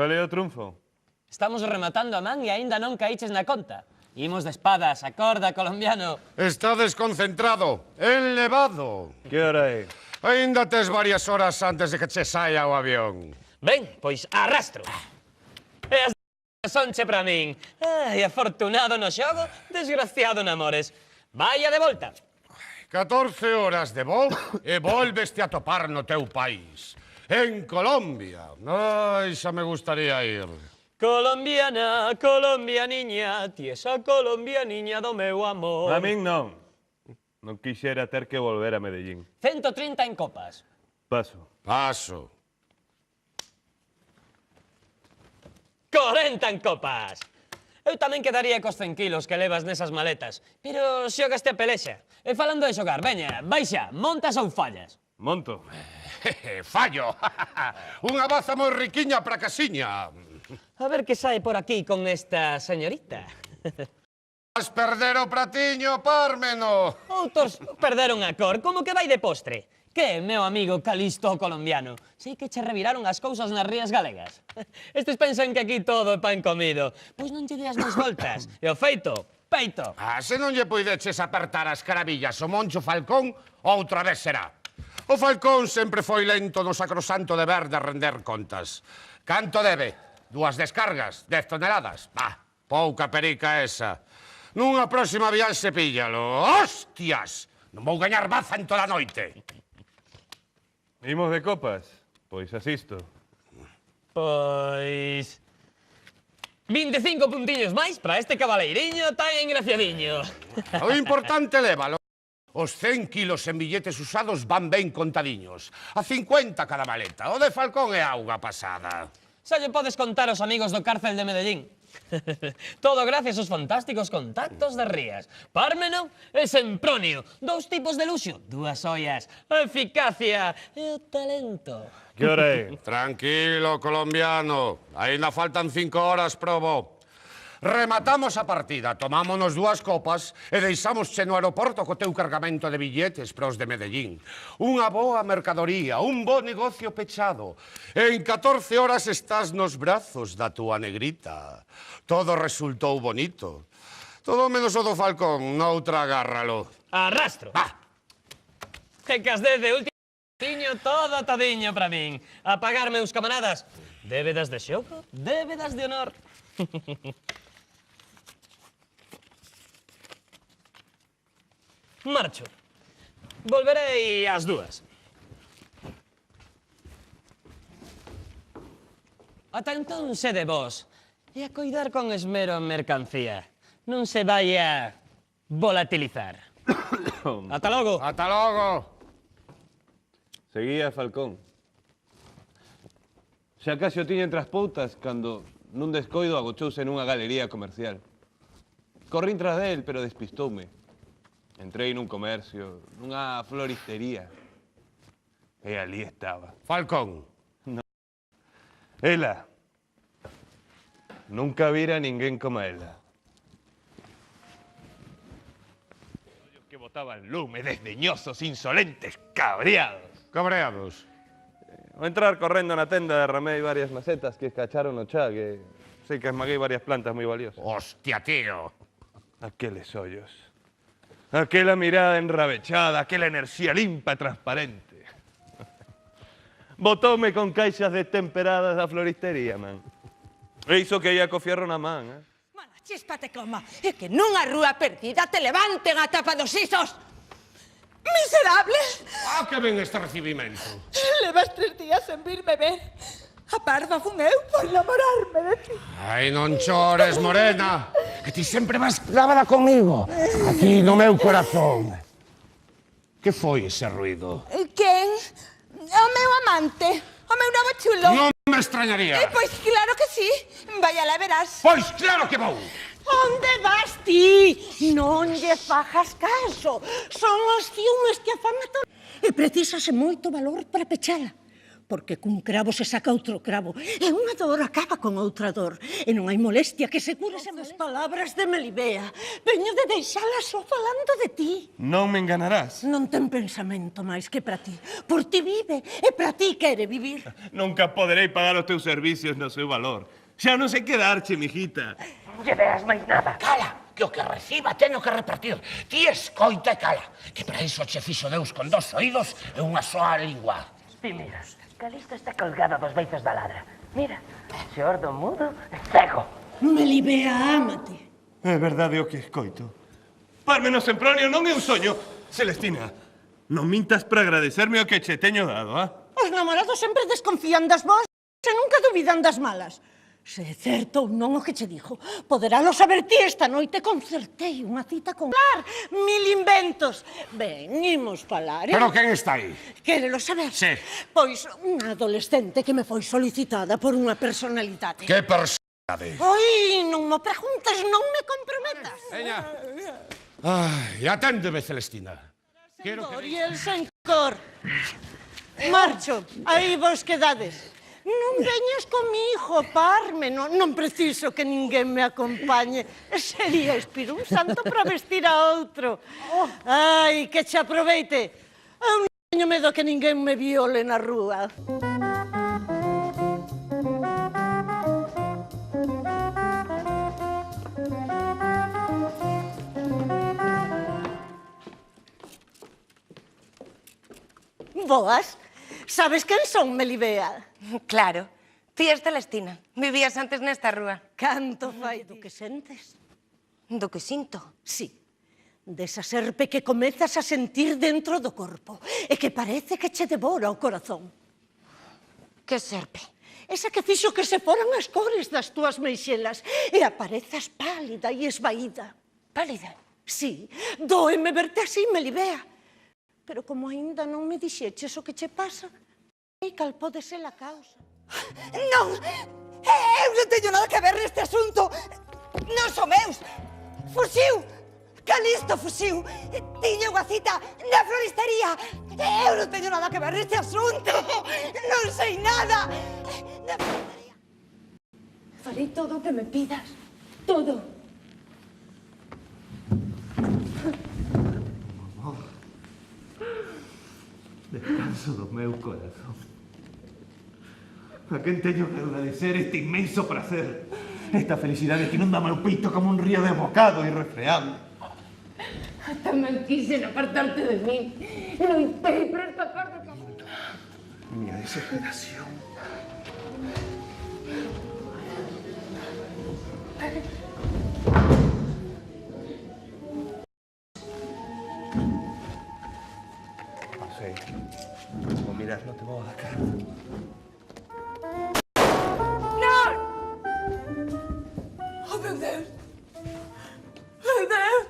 Cal é o triunfo? Estamos rematando a man e aínda non caíches na conta. Imos de espadas, acorda, colombiano. Está desconcentrado, enlevado. Que hora é? Ainda tes varias horas antes de que che saia o avión. Ben, pois arrastro. E as sonche pra min. Ai, afortunado no xogo, desgraciado en amores. Vaya de volta. 14 horas de voo e volveste a topar no teu país. En Colombia. Ai, xa me gustaría ir. Colombiana, Colombia niña, ti esa Colombia niña do meu amor. A min non. Non quixera ter que volver a Medellín. 130 en copas. Paso. Paso. 40 en copas. Eu tamén quedaría cos 100 kilos que levas nesas maletas. Pero xogaste a pelexa. E falando de xogar, veña, baixa, montas ou fallas? Monto. Fallo. Unha baza moi riquiña para casiña. A ver que sae por aquí con esta señorita. Vas perder o pratiño, Pármeno. Outros perderon a cor, como que vai de postre. Que, meu amigo Calisto colombiano? Sei que che reviraron as cousas nas rías galegas. Estes pensan que aquí todo é pan comido. Pois non lle deas máis voltas. E o feito, peito. Se non lle poideches apertar as carabillas o Moncho Falcón, outra vez será. O Falcón sempre foi lento no sacrosanto deber de render contas. Canto debe? 2 descargas, 10 toneladas. Bah, pouca perica esa. Nunha próxima viaxe píllalo. Hostias! Non vou gañar baza en toda a noite. Imos de copas? Pois asisto. Pois... 25 puntiños máis para este cabaleiriño tan engraciadiño. O importante lévalo. Os 100 kilos en billetes usados van ben contadiños. A 50 cada maleta. O de Falcón é auga pasada. Xa lle podes contar aos amigos do cárcel de Medellín. Todo gracias aos fantásticos contactos de Rías. Pármeno e Sempronio. 2 tipos de luxo, 2 ollas. A eficacia e o talento. Que hora é? Tranquilo, colombiano. Ainda faltan 5 horas pro voo. Rematamos a partida, tomámonos 2 copas e deixámosche no aeroporto co teu cargamento de billetes pros de Medellín. Unha boa mercadoría, un bo negocio pechado. En 14 horas estás nos brazos da túa negrita. Todo resultou bonito. Todo menos o do Falcón, noutra agárralo. Arrastro. Va! Que cas desde último tiño todo atadiño para min. A pagar, meus camaradas. Débedas de xogo, débedas de honor. Marcho. Volverei ás 2. Ata entón sede vos e a coidar con esmero a mercancía. Non se vai a volatilizar. Ata logo. Ata logo. Seguía Falcón. Xa case o tiña entre as poutas cando nun descoido agochouse nunha galería comercial. Corrín tras del, pero despistoume. Entrei nun comercio, nunha floristería. E ali estaba. Falcón. Ela. Nunca vira ninguén como ela. Ollos que botaban lume, desdeñosos, insolentes, cabreados. Cabreados. Ao entrar correndo na tenda derramei varias macetas que escacharon no chá, que sei que esmaguei varias plantas moi valiosas. Hostia, tío. Aqueles ollos. Aquela mirada enrabechada, aquela enerxía limpa e transparente. Botoume con caixas destemperadas da floristería, man. E iso que ia co fierro na man, Mana, chíspate coma, e que nunha rúa perdida te levanten a tapa dos isos. Miserable! Que ben este recibimento. Levas 3 días sen virme ver. A parva fun eu por enamorarme de ti. Ai, non chores, morena. Que ti sempre vas clavada comigo. Aquí no meu corazón. Que foi ese ruido? Quen? O meu amante. O meu novo chulo. Non me extrañaría. Pois claro que sí. Vai alá verás. Pois claro que vou. Onde vas ti? Non lle fajas caso. Son os ciúmes que afan a todo. E precisase moito valor para pechala. Porque cun cravo se saca outro cravo, e unha dor acaba con outra dor, e non hai molestia que se cure sen as palabras de Melibea. Veño de deixala só falando de ti. Non me enganarás. Non ten pensamento máis que para ti. Por ti vive, e para ti quere vivir. Nunca poderei pagar os teus servicios no seu valor. Xa non sei que darche, mijita. Non lle veas máis nada. Cala, que o que reciba teño que repartir. Ti escoita e cala, que para iso che fixo Deus con 2 oídos e unha soa lingua. Ti mira, Calisto está colgado dos beitos da ladra. Mira, xordo, mudo e cego. Melibea, ámate. É verdade o que escoito. Parme no Sempronio non é un soño. Celestina, non mintas para agradecerme o que che teño dado, Os namorados sempre desconfían das boas e nunca dubidan das malas. Se é certo ou non o que che dijo, poderalo saber ti esta noite. Concertei unha cita con... Mil inventos. Ben, imos falar, Pero quen está aí? Quérelo saber? Sí. Pois unha adolescente que me foi solicitada por unha personalidade. Que personalidade? Oi, non me preguntes, non me comprometas. Veña. Ai, aténdeme, Celestina. Quero que... Doriel Sencor. Marcho, aí vos quedades. Non veñas comigo, Parme, non preciso que ninguén me acompañe. Sería Espírito Santo para vestir a outro. Ai, que che aproveite. Eu non teño medo que ninguén me viole na rúa. Boas, sabes quen son, Melibea? Claro. Ti és Celestina. Vivías antes nesta rúa. Canto fai do que sentes? Do que sinto. Sí, desa serpe que comezas a sentir dentro do corpo e que parece que che devora o corazón. Que serpe? Esa que fixo que se foran as cores das túas meixelas e aparezas pálida e esvaída. Pálida? Sí, dóeme verte así, Melibea. Pero como aínda non me dixeches o que che pasa, e cal pode ser a causa. Non! Eu non teño nada que ver neste asunto! Non son meus! Fuxiu! Calisto fuxiu! Tiña unha cita na floristería! Eu non teño nada que ver neste asunto! Non sei nada! Na floristería! Farei todo o que me pidas. Todo. Descanso do meu corazón. A quen teño que agradecer este inmenso placer. Esta felicidade que inunda meu peito como un río desbocado e refreando. Tamén quixen apartarte de min. Loitei para escapar do camino. Miña desesperación. Pasei. Vou mirar, non te vou a cara. Oh, meu Deus! Meu Deus!